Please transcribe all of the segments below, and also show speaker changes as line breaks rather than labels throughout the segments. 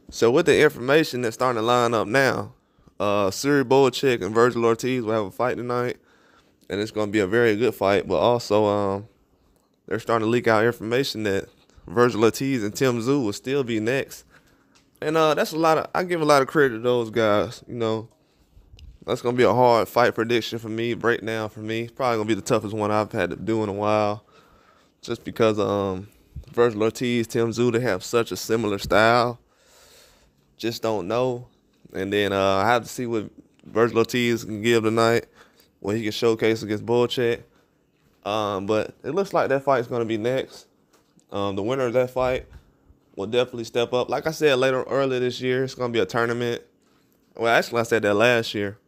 So with the information that's starting to line up now, Tszyu and Vergil Ortiz will have a fight tonight, and it's going to be a very good fight. But also, they're starting to leak out information that Vergil Ortiz and Tszyu will still be next, and that's a lot of. I give a lot of credit to those guys. You know, that's going to be a hard fight prediction for me, breakdown for me. It's probably going to be the toughest one I've had to do in a while, just because Vergil Ortiz, Tszyu, they have such a similar style. Just don't know. And then I have to see what Vergil Ortiz can give tonight, what he can showcase against Bullcheck. But it looks like that fight's going to be next. The winner of that fight will definitely step up. Like I said earlier this year, it's going to be a tournament. Well, actually, I said that last year.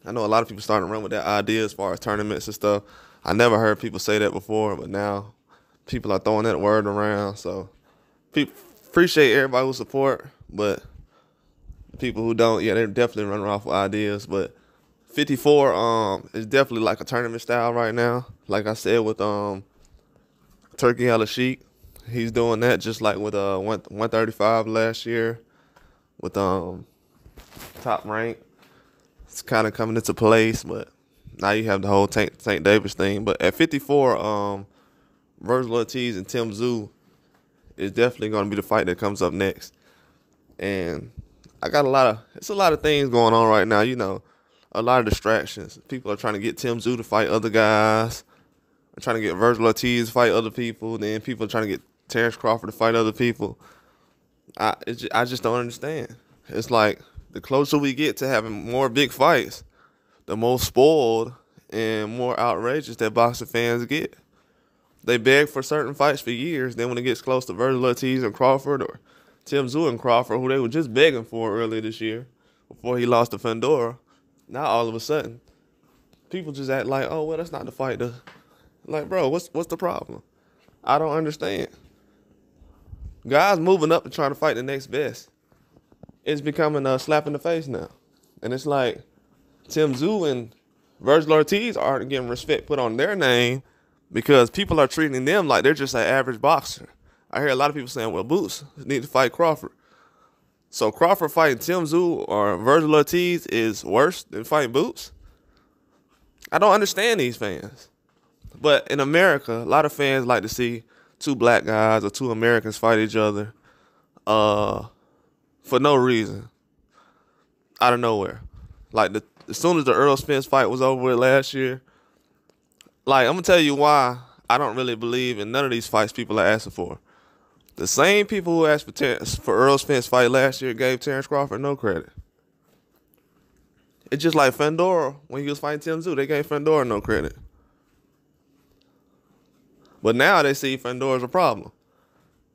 I know a lot of people starting to run with that idea as far as tournaments and stuff. I never heard people say that before, but now people are throwing that word around. So people appreciate everybody who support, but people who don't, yeah, they're definitely running off with ideas. But 54 is definitely like a tournament style right now. Like I said with Turkey Sheik, he's doing that just like with 135 last year with Top Rank. It's kind of coming into place, but now you have the whole Tank Davis thing. But at 54, Vergil Ortiz and Tszyu is definitely going to be the fight that comes up next. And I got it's a lot of things going on right now, you know, a lot of distractions. People are trying to get Tszyu to fight other guys. They're trying to get Vergil Ortiz to fight other people. Then people are trying to get Terrence Crawford to fight other people. I just don't understand. It's like the closer we get to having more big fights, the more spoiled and more outrageous that boxing fans get. They beg for certain fights for years. Then when it gets close to Vergil Ortiz and Crawford, or Tszyu and Crawford, who they were just begging for earlier this year before he lost to Fandora, now all of a sudden, people just act like, oh, well, that's not the fight. Like, bro, what's the problem? I don't understand. Guys moving up and trying to fight the next best. It's becoming a slap in the face now. And it's like Tszyu and Vergil Ortiz aren't getting respect put on their name because people are treating them like they're just an average boxer. I hear a lot of people saying, well, Boots need to fight Crawford. So Crawford fighting Tszyu or Vergil Ortiz is worse than fighting Boots? I don't understand these fans. But in America, a lot of fans like to see two black guys or two Americans fight each other for no reason, out of nowhere. Like as soon as the Earl Spence fight was over with last year, like I'm gonna tell you why I don't really believe in none of these fights people are asking for. The same people who asked for Earl Spence fight last year gave Terrence Crawford no credit. It's just like Fandora when he was fighting Tszyu, they gave Fandora no credit. But now they see Fandora's a problem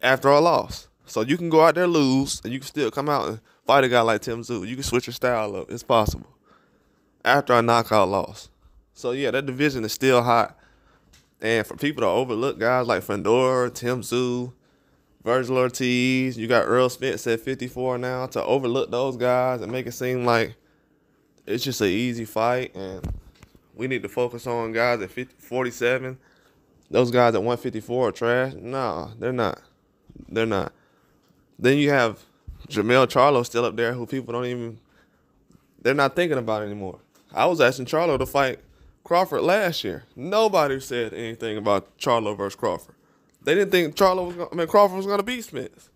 after a loss. So you can go out there lose, and you can still come out and fight a guy like Tszyu. You can switch your style up. It's possible. After a knockout loss. So, yeah, that division is still hot. And for people to overlook guys like Fandora, Tszyu, Vergil Ortiz, you got Earl Spence at 54 now, to overlook those guys and make it seem like it's just an easy fight and we need to focus on guys at 47. Those guys at 154 are trash. No, they're not. They're not. Then you have Jermell Charlo still up there who people they're not thinking about anymore. I was asking Charlo to fight Crawford last year. Nobody said anything about Charlo versus Crawford. They didn't think Crawford was going to beat Spence.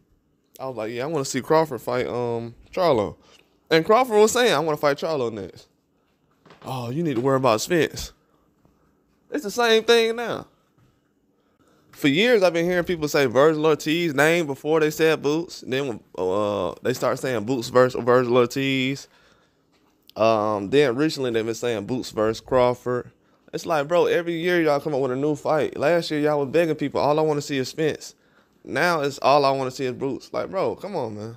I was like, yeah, I want to see Crawford fight Charlo. And Crawford was saying, I want to fight Charlo next. Oh, you need to worry about Spence. It's the same thing now. For years, I've been hearing people say Vergil Ortiz name before they said Boots. Then when they start saying Boots versus Vergil Ortiz. Then recently they've been saying Boots versus Crawford. It's like, bro, every year y'all come up with a new fight. Last year y'all was begging people, all I want to see is Spence. Now it's all I want to see is Boots. Like, bro, come on, man.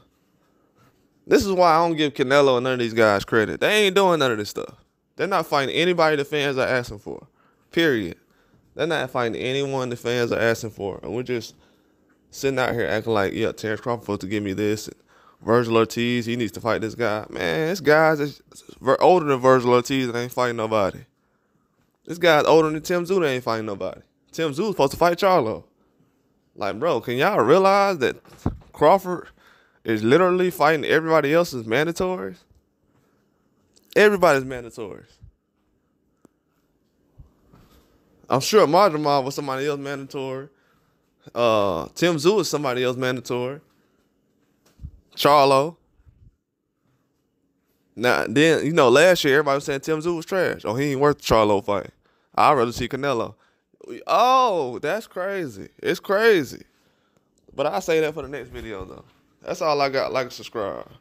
This is why I don't give Canelo and none of these guys credit. They ain't doing none of this stuff. They're not fighting anybody the fans are asking for. Period. They're not fighting anyone the fans are asking for. And we're just sitting out here acting like, yeah, Terrence Crawford supposed to give me this. And Vergil Ortiz, he needs to fight this guy. Man, this guy's older than Vergil Ortiz and ain't fighting nobody. This guy's older than Tszyu and ain't fighting nobody. Tszyu supposed to fight Charlo. Like, bro, can y'all realize that Crawford is literally fighting everybody else's mandatories. Everybody's mandatories. I'm sure Marjamal was somebody else mandatory. Tszyu was somebody else mandatory. Charlo. Now, then, you know, last year everybody was saying Tszyu was trash. Oh, he ain't worth the Charlo fight. I'd rather see Canelo. Oh, that's crazy. It's crazy. But I'll say that for the next video, though. That's all I got. Like and subscribe.